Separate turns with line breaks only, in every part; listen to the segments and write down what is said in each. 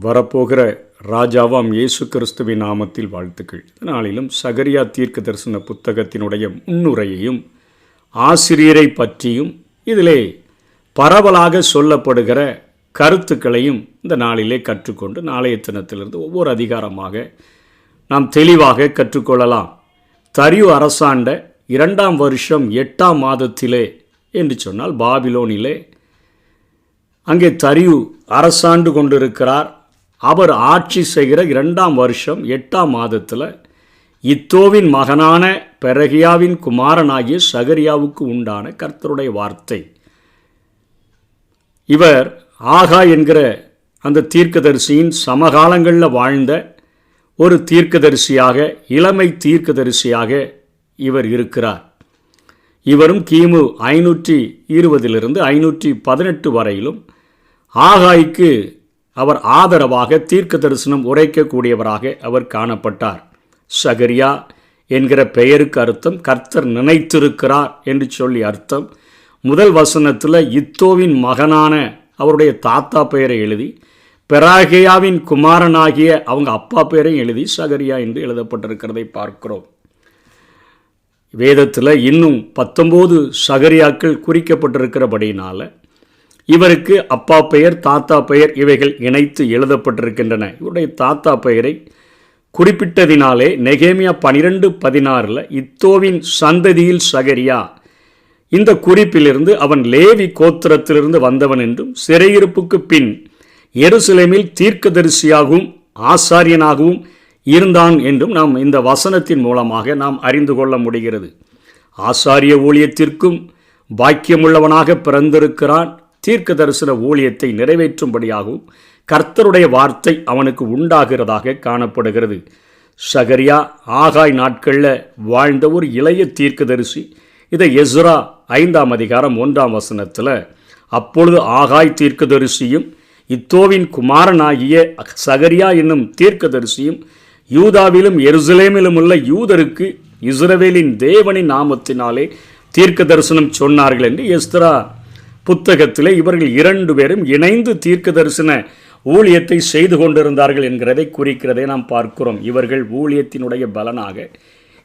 வரப்போகிற ராஜாவாம் இயேசு கிறிஸ்துவின் நாமத்தில் வாழ்த்துக்கள். இதனாலும் சகரியா தீர்க்க தரிசன புத்தகத்தினுடைய முன்னுரையையும் ஆசிரியரை பற்றியும் இதிலே பரவலாக சொல்லப்படுகிற கருத்துக்களையும் இந்த நாளிலே கற்றுக்கொண்டு நாளைய தினத்திலிருந்து ஒவ்வொரு அதிகாரமாக நாம் தெளிவாக கற்றுக்கொள்ளலாம். தரியு அரசாண்ட 2ஆம் வருஷம் 8ஆம் மாதத்திலே என்று சொன்னால் பாபிலோனிலே அங்கே தரியு அரசாண்டு கொண்டிருக்கிறார். அவர் ஆட்சி செய்கிற 2ஆம் வருஷம் 8ஆம் மாதத்தில் இத்தோவின் மகனான பெரகியாவின் குமாரனாகிய சகரியாவுக்கு உண்டான கர்த்தருடைய வார்த்தை. இவர் ஆகா என்கிற அந்த தீர்க்கதரிசியின் சமகாலங்களில் வாழ்ந்த ஒரு தீர்க்கதரிசியாக, இளமை தீர்க்கதரிசியாக இவர் இருக்கிறார். இவரும் கிமு 520 518 வரையிலும் ஆகாய்க்கு அவர் ஆதரவாக தீர்க்க தரிசனம் உரைக்கக்கூடியவராக அவர் காணப்பட்டார். சகரியா என்கிற பெயருக்கு அர்த்தம் கர்த்தர் நினைத்திருக்கிறார் என்று சொல்லி அர்த்தம். முதல் வசனத்தில் இத்தோவின் மகனான அவருடைய தாத்தா பெயரை எழுதி, பெராகியாவின் குமாரனாகிய அவங்க அப்பா பெயரையும் எழுதி சகரியா என்று எழுதப்பட்டிருக்கிறதை பார்க்கிறோம். வேதத்தில் இன்னும் 19 சகரியாக்கள் குறிக்கப்பட்டிருக்கிறபடியினால் இவருக்கு அப்பா பெயர், தாத்தா பெயர் இவைகள் இணைத்து எழுதப்பட்டிருக்கின்றன. இவருடைய தாத்தா பெயரை குறிப்பிட்டதினாலே நெகேமியா 12:16 இத்தோவின் சந்ததியில் சகரியா, இந்த குறிப்பிலிருந்து அவன் லேவி கோத்திரத்திலிருந்து வந்தவன் என்றும் சிறையிருப்புக்கு பின் எருசலேமில் தீர்க்கதரிசியாகவும் ஆசாரியனாகவும் இருந்தான் என்றும் நாம் இந்த வசனத்தின் மூலமாக நாம் அறிந்து கொள்ள முடிகிறது. ஆசாரிய ஊழியத்திற்கும் பாக்கியமுள்ளவனாக பிறந்திருக்கிறான். தீர்க்க தரிசன ஊழியத்தை நிறைவேற்றும்படியாகவும் கர்த்தருடைய வார்த்தை அவனுக்கு உண்டாகிறதாக காணப்படுகிறது. சகரியா ஆகாய் நாட்களில் வாழ்ந்த ஒரு இளைய தீர்க்கதரிசி. இதை எஸ்ரா 5ஆம் அதிகாரம் 1ஆம் வசனத்தில், அப்பொழுது ஆகாய் தீர்க்கதரிசியும் இத்தோவின் குமாரனாகிய சகரியா என்னும் தீர்க்கதரிசியும் யூதாவிலும் எருசலேமிலும் உள்ள யூதருக்கு இஸ்ரவேலின் தேவனின் நாமத்தினாலே தீர்க்க தரிசனம் சொன்னார்கள் என்று எஸ்ரா புத்தகத்திலே இவர்கள் 2 பேரும் இணைந்து தீர்க்க தரிசன ஊழியத்தை செய்து கொண்டிருந்தார்கள் என்கிறதை குறிக்கிறதை நாம் பார்க்கிறோம். இவர்கள் ஊழியத்தினுடைய பலனாக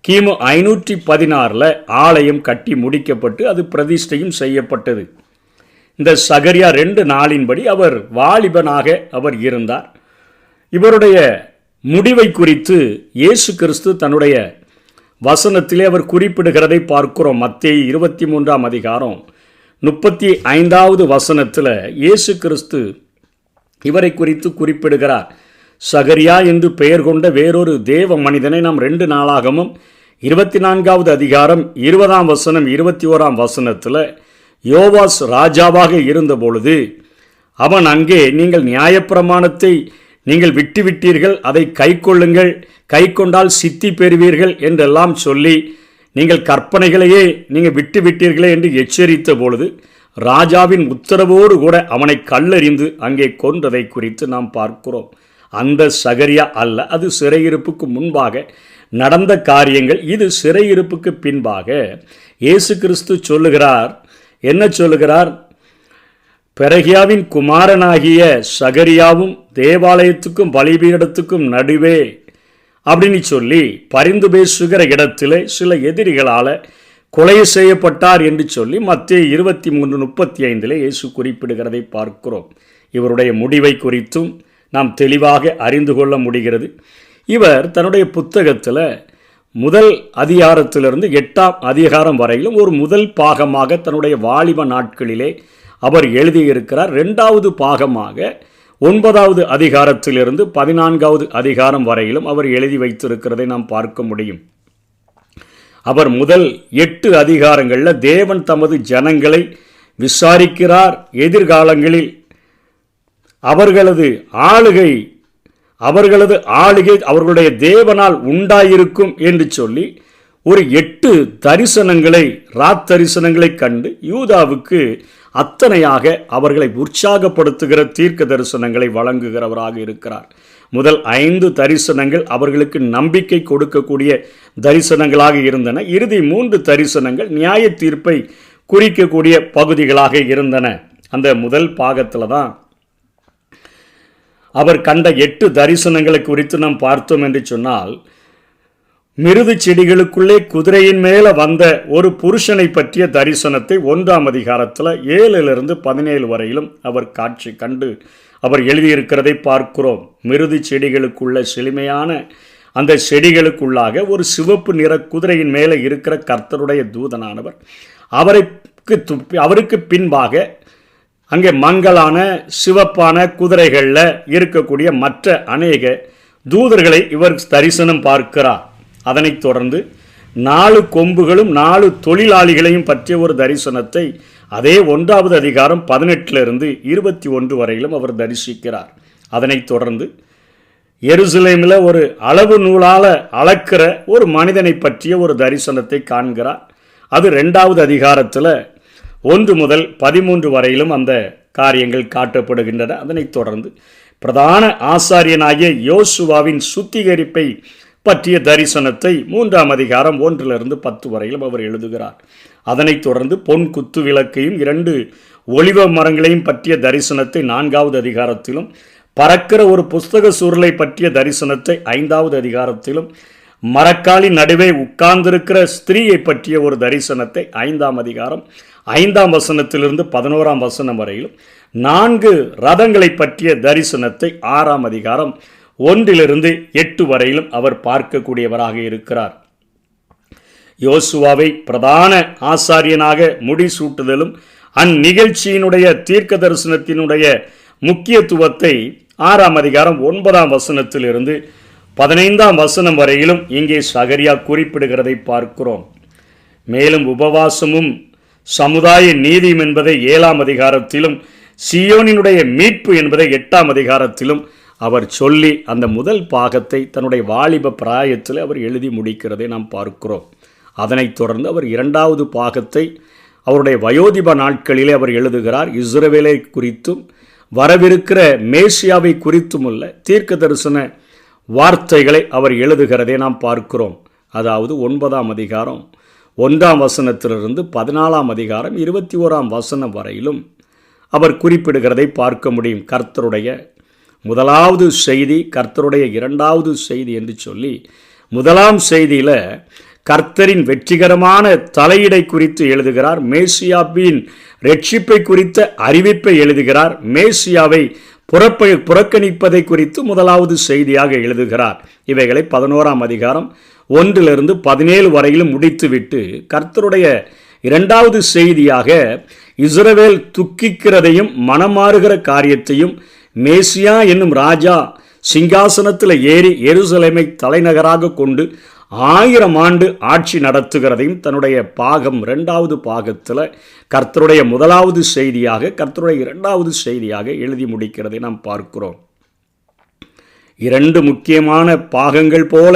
கிமு 516 ஆலயம் கட்டி முடிக்கப்பட்டு அது பிரதிஷ்டையும் செய்யப்பட்டது. இந்த சகரியா 2 நாளின்படி அவர் வாலிபனாக அவர் இருந்தார். இவருடைய முடிவை குறித்து இயேசு கிறிஸ்து தன்னுடைய வசனத்திலே அவர் குறிப்பிடுகிறதை பார்க்கிறோம். மத்தேயு 23ஆம் அதிகாரம் 35வது வசனத்தில் இயேசு கிறிஸ்து இவரை குறித்து குறிப்பிடுகிறார். சகரியா என்று பெயர் கொண்ட வேறொரு தேவ மனிதனை நாம் 2 நாளாகமும் 24வது அதிகாரம் 20ஆம் வசனம் 21ஆம் வசனத்தில் யோவாஸ் ராஜாவாக இருந்தபொழுது அவன் அங்கே, நீங்கள் நியாயப்பிரமாணத்தை நீங்கள் விட்டுவிட்டீர்கள், அதை கை கொள்ளுங்கள், கை கொண்டால் சித்தி பெறுவீர்கள் என்றெல்லாம் சொல்லி நீங்கள் கற்பனைகளையே நீங்கள் விட்டுவிட்டீர்களே என்று எச்சரித்த பொழுது ராஜாவின் உத்தரவோடு கூட அவனை கல்லெறிந்து அங்கே கொன்றதை குறித்து நாம் பார்க்கிறோம். அந்த சகரியா அல்ல, அது சிறையிருப்புக்கு முன்பாக நடந்த காரியங்கள். இது சிறையிருப்புக்கு பின்பாக இயேசு கிறிஸ்து சொல்லுகிறார். என்ன சொல்லுகிறார்? பெரகியாவின் குமாரனாகிய சகரியாவும் தேவாலயத்துக்கும் பலிபீடத்துக்கும் நடுவே அப்படின்னு சொல்லி பரிந்து பேசுகிற இடத்திலே சில எதிரிகளால் கொலை செய்யப்பட்டார் என்று சொல்லி மத்தேயு 23:35 இயேசு குறிப்பிடுகிறதை பார்க்கிறோம். இவருடைய முடிவை குறித்தும் நாம் தெளிவாக அறிந்து கொள்ள முடிகிறது. இவர் தன்னுடைய புத்தகத்தில் முதல் அதிகாரத்திலிருந்து 8ஆம் அதிகாரம் வரையிலும் ஒரு முதல் பாகமாக தன்னுடைய வாலிப நாட்களிலே அவர் எழுதியிருக்கிறார். 2வது பாகமாக 9வது அதிகாரத்திலிருந்து 14வது அதிகாரம் வரையிலும் அவர் எழுதி வைத்திருக்கிறதை நாம் பார்க்க முடியும். அவர் முதல் 8 அதிகாரங்களில் தேவன் தமது ஜனங்களை விசாரிக்கிறார். எதிர்காலங்களில் அவர்களது ஆளுகை அவர்களுடைய தேவனால் உண்டாயிருக்கும் என்று சொல்லி ஒரு 8 தரிசனங்களை ராத்தரிசனங்களை கண்டு யூதாவுக்கு அத்தனையாக அவர்களை உற்சாகப்படுத்துகிற தீர்க்க தரிசனங்களை வழங்குகிறவராக இருக்கிறார். முதல் 5 தரிசனங்கள் அவர்களுக்கு நம்பிக்கை கொடுக்கக்கூடிய தரிசனங்களாக இருந்தன. இறுதி 3 தரிசனங்கள் நியாய தீர்ப்பை குறிக்கக்கூடிய பகுதிகளாக இருந்தன. அந்த முதல் பாகத்தில் தான் அவர் கண்ட 8 தரிசனங்களை குறித்து நாம் பார்த்தோம் என்று சொன்னால், மிருது செடிகளுக்குள்ளே குதிரையின் மேலே வந்த ஒரு புருஷனை பற்றிய தரிசனத்தை 1ஆம் அதிகாரத்தில் 7 17 வரையிலும் அவர் காட்சி கண்டு அவர் எழுதியிருக்கிறதை பார்க்கிறோம். மிருது செடிகளுக்குள்ள செழுமையான அந்த செடிகளுக்குள்ளாக ஒரு சிவப்பு நிற குதிரையின் மேலே இருக்கிற கர்த்தருடைய தூதனானவர் அவருக்கு பின்பாக அங்கே மங்கலான சிவப்பான குதிரைகளில் இருக்கக்கூடிய மற்ற அநேக தூதர்களை இவர் தரிசனம் பார்க்கிறார். அதனைத் தொடர்ந்து 4 கொம்புகளும் 4 தொழிலாளிகளையும் பற்றிய ஒரு தரிசனத்தை அதே 1ஆவது அதிகாரம் 18 21 வரையிலும் அவர் தரிசிக்கிறார். அதனைத் தொடர்ந்து எருசலேமில் ஒரு அளவு நூலால் அளக்கிற ஒரு மனிதனை பற்றிய ஒரு தரிசனத்தை காண்கிறார். அது 2ஆவது அதிகாரத்தில் 1 முதல் 13 வரையிலும் அந்த காரியங்கள் காட்டப்படுகின்றன. அதனைத் தொடர்ந்து பிரதான ஆசாரியனாகிய யோசுவாவின் சுத்திகரிப்பை பற்றிய தரிசனத்தை 3ஆம் அதிகாரம் 1 10 வரையிலும் அவர் எழுதுகிறார். அதனைத் தொடர்ந்து பொன் குத்து விளக்கையும் 2 ஒலிவ மரங்களையும் பற்றிய தரிசனத்தை 4ஆவது அதிகாரத்திலும், பறக்கிற ஒரு புஸ்தக சுருளை பற்றிய தரிசனத்தை 5ஆவது அதிகாரத்திலும், மரக்காலின் நடுவே உட்கார்ந்திருக்கிற ஸ்திரீயை பற்றிய ஒரு தரிசனத்தை 5ஆம் அதிகாரம் 5ஆம் வசனத்திலிருந்து 11ஆம் வசனம் வரையிலும், 4 ரதங்களை பற்றிய தரிசனத்தை 6ஆம் அதிகாரம் 1 8 வரையிலும் அவர் பார்க்கக்கூடியவராக இருக்கிறார். யோசுவாவை பிரதான ஆசாரியனாக முடிசூட்டுதலும் அந்நிகழ்ச்சியினுடைய தீர்க்க தரிசனத்தினுடைய முக்கியத்துவத்தை 6ஆம் அதிகாரம் 9ஆம் வசனத்திலிருந்து 15ஆம் வசனம் வரையிலும் இங்கே சகரியா குறிப்பிடுகிறதை பார்க்கிறோம். மேலும் உபவாசமும் சமுதாய நீதியும் என்பதை 7ஆம் அதிகாரத்திலும், சியோனினுடைய மீட்பு என்பதை 8ஆம் அதிகாரத்திலும் அவர் சொல்லி அந்த முதல் பாகத்தை தன்னுடைய வாலிப பிராயத்தில் அவர் எழுதி முடிக்கிறதை நாம் பார்க்கிறோம். அதனைத் தொடர்ந்து அவர் 2ஆவது பாகத்தை அவருடைய வயோதிப நாட்களிலே அவர் எழுதுகிறார். இஸ்ரவேலை குறித்தும் வரவிருக்கிற மேசியாவை குறித்தும் உள்ள தீர்க்க தரிசன வார்த்தைகளை அவர் எழுதுகிறதை நாம் பார்க்கிறோம். அதாவது 9ஆம் அதிகாரம் 1ஆம் வசனத்திலிருந்து 14ஆம் அதிகாரம் 21ஆம் வசனம் வரையிலும் அவர் குறிப்பிடுகிறதை பார்க்க முடியும். கர்த்தருடைய முதலாவது செய்தி, கர்த்தருடைய 2ஆவது செய்தி என்று சொல்லி, முதலாம் செய்தியில் கர்த்தரின் வெற்றிகரமான தலையீடை குறித்து எழுதுகிறார். மேசியாவின் ரட்சிப்பை குறித்த அறிவிப்பை எழுதுகிறார். மேசியாவை புறக்கணிப்பதை குறித்து முதலாவது செய்தியாக எழுதுகிறார். இவைகளை 11ஆம் அதிகாரம் 1 17 வரையிலும் முடித்துவிட்டு கர்த்தருடைய 2ஆவது செய்தியாக இஸ்ரவேல் துக்கிக்கிறதையும் மனமாறுகிற காரியத்தையும், மேசியா என்னும் ராஜா சிங்காசனத்தில் ஏறி எருசலேமை தலைநகராக கொண்டு 1000 ஆண்டு ஆட்சி நடத்துகிறதையும் தன்னுடைய பாகம் 2ஆவது பாகத்தில் கர்த்தருடைய முதலாவது செய்தியாக, கர்த்தருடைய 2ஆவது செய்தியாக எழுதி முடிக்கிறதை நாம் பார்க்கிறோம். 2 முக்கியமான பாகங்கள் போல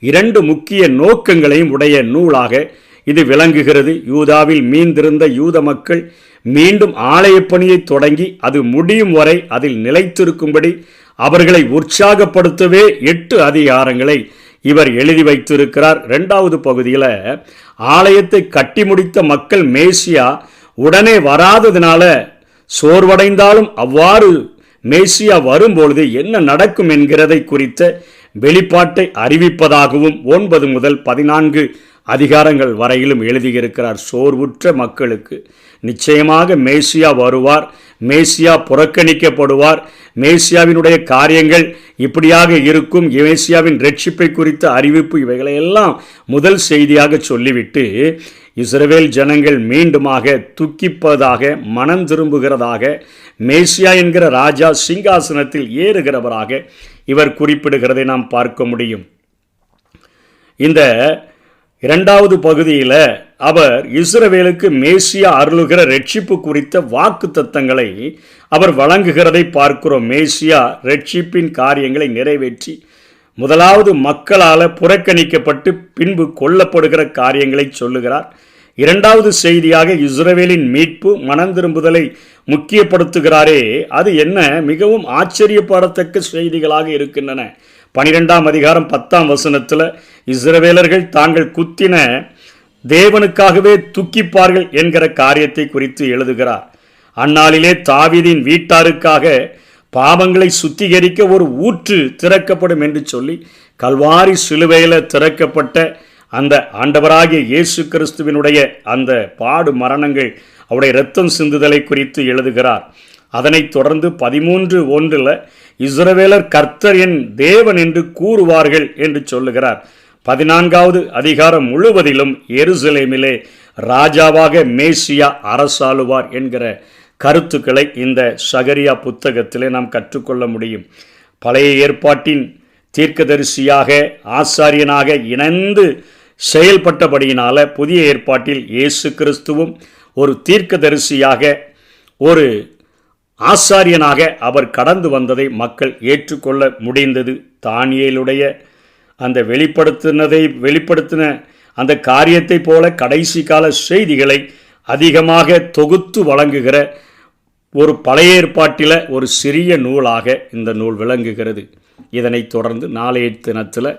2 முக்கிய நோக்கங்களையும் உடைய நூலாக இது விளங்குகிறது. யூதாவில் மீந்திருந்த யூத மக்கள் மீண்டும் ஆலய பணியை தொடங்கி அது முடியும் வரை அதில் நிலைத்திருக்கும்படி அவர்களை உற்சாகப்படுத்தவே 8 அதிகாரங்களை இவர் எழுதி வைத்திருக்கிறார். 2ஆவது பகுதியில் ஆலயத்தை கட்டி முடித்த மக்கள் மேசியா உடனே வராததினால சோர்வடைந்தாலும் அவ்வாறு மேசியா வரும்பொழுது என்ன நடக்கும் என்கிறதை குறித்த வெளிப்பாட்டை அறிவிப்பதாகவும் 9 முதல் 14 அதிகாரங்கள் வரையிலும் எழுதியிருக்கிறார். சோர்வுற்ற மக்களுக்கு நிச்சயமாக மேசியா வருவார், மேசியா புறக்கணிக்கப்படுவார், மேசியாவினுடைய காரியங்கள் இப்படியாக இருக்கும், மேசியாவின் ரட்சிப்பை குறித்த அறிவிப்பு, இவைகளையெல்லாம் முதல் செய்தியாக சொல்லிவிட்டு இஸ்ரவேல் ஜனங்கள் மீண்டுமாக துக்கிப்பதாக, மனம் திரும்புகிறதாக, மேசியா என்கிற ராஜா சிங்காசனத்தில் ஏறுகிறவராக இவர் குறிப்பிடுகிறதை நாம் பார்க்க முடியும். இந்த 2ஆவது பகுதியில் அவர் இஸ்ரவேலுக்கு மேசியா அருளுகிற ரட்சிப்பு குறித்த வாக்கு தத்தங்களை அவர் வழங்குகிறதை பார்க்கிறோம். மேசியா ரட்சிப்பின் காரியங்களை நிறைவேற்றி முதலாவது மக்களால் புறக்கணிக்கப்பட்டு பின்பு கொல்லப்படுகிற காரியங்களை சொல்லுகிறார். 2ஆவது செய்தியாக இஸ்ரவேலின் மீட்பு, மனம் திரும்புதலை முக்கியப்படுத்துகிறாரே, அது என்ன மிகவும் ஆச்சரியப்படத்தக்க செய்திகளாக இருக்கின்றன. 12ஆம் அதிகாரம் 10ஆம் வசனத்தில் இஸ்ரவேலர்கள் தாங்கள் குத்தின தேவனுக்காகவே துக்கிப்பார்கள் என்கிற காரியத்தை குறித்து எழுதுகிறார். அந்நாளிலே தாவீதின் வீட்டாருக்காக பாவங்களை சுத்திகரிக்க ஒரு ஊற்று திறக்கப்படும் என்று சொல்லி கல்வாரி சிலுவையில் திறக்கப்பட்ட அந்த ஆண்டவராகிய இயேசு கிறிஸ்துவினுடைய அந்த பாடு மரணங்கள், அவருடைய இரத்தம் சிந்துதலை குறித்து எழுதுகிறார். அதனைத் தொடர்ந்து 13:1 இஸ்ரவேலர் கர்த்தர் என் தேவன் என்று கூறுவார்கள் என்று சொல்லுகிறார். 14வது அதிகாரம் முழுவதிலும் எருசலேமிலே ராஜாவாக மேசியா அரசாளுவார் என்கிற கருத்துக்களை இந்த சகரியா புத்தகத்திலே நாம் கற்றுக்கொள்ள முடியும். பழைய ஏற்பாட்டின் தீர்க்கதரிசியாக ஆசாரியனாக இணைந்து செயல்பட்டபடியினால புதிய ஏற்பாட்டில் இயேசு கிறிஸ்துவும் ஒரு தீர்க்கதரிசியாக, ஒரு ஆசாரியனாக அவர் கடந்து வந்ததை மக்கள் ஏற்றுக்கொள்ள முடிந்தது. தானியேலுடைய அந்த வெளிப்படுத்தின அந்த காரியத்தை போல கடைசி கால செய்திகளை அதிகமாக தொகுத்து வழங்குகிற ஒரு பழைய ஏற்பாட்டில் ஒரு சிறிய நூலாக இந்த நூல் விளங்குகிறது. இதனைத் தொடர்ந்து நாளைய தினத்தில்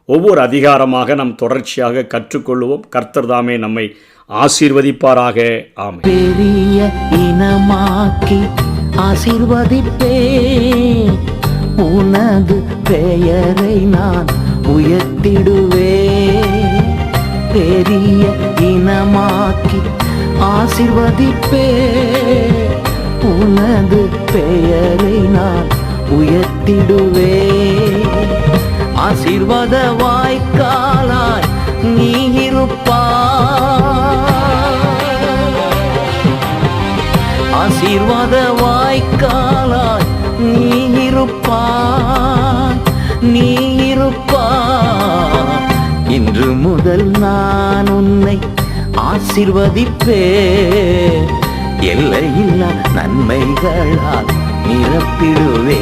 ஒவ்வொரு அதிகாரமாக நாம் தொடர்ச்சியாக கற்றுக்கொள்வோம். கர்த்தர் தாமே நம்மை ஆசீர்வதிப்பாராக. ஆமென்.
பெரிய இனமாக்கி ஆசீர்வதிப்பே, உனது பெயரை நான் உயர்த்திடுவே. பெரிய இனமாக்கி ஆசீர்வதிப்பே, உனது பெயரை நான் உயர்த்திடுவே. ஆசீர்வாத வாய்க்காலாய் நீ இருப்பாய், ஆசீர்வாத வாய்க்காலாய் நீ இருப்பாய், நீ இருப்பாய். இன்று முதல் நான் உன்னை ஆசீர்வதிப்பே, எல்லையில்லா நன்மைகளால் நிரப்பிடுவே.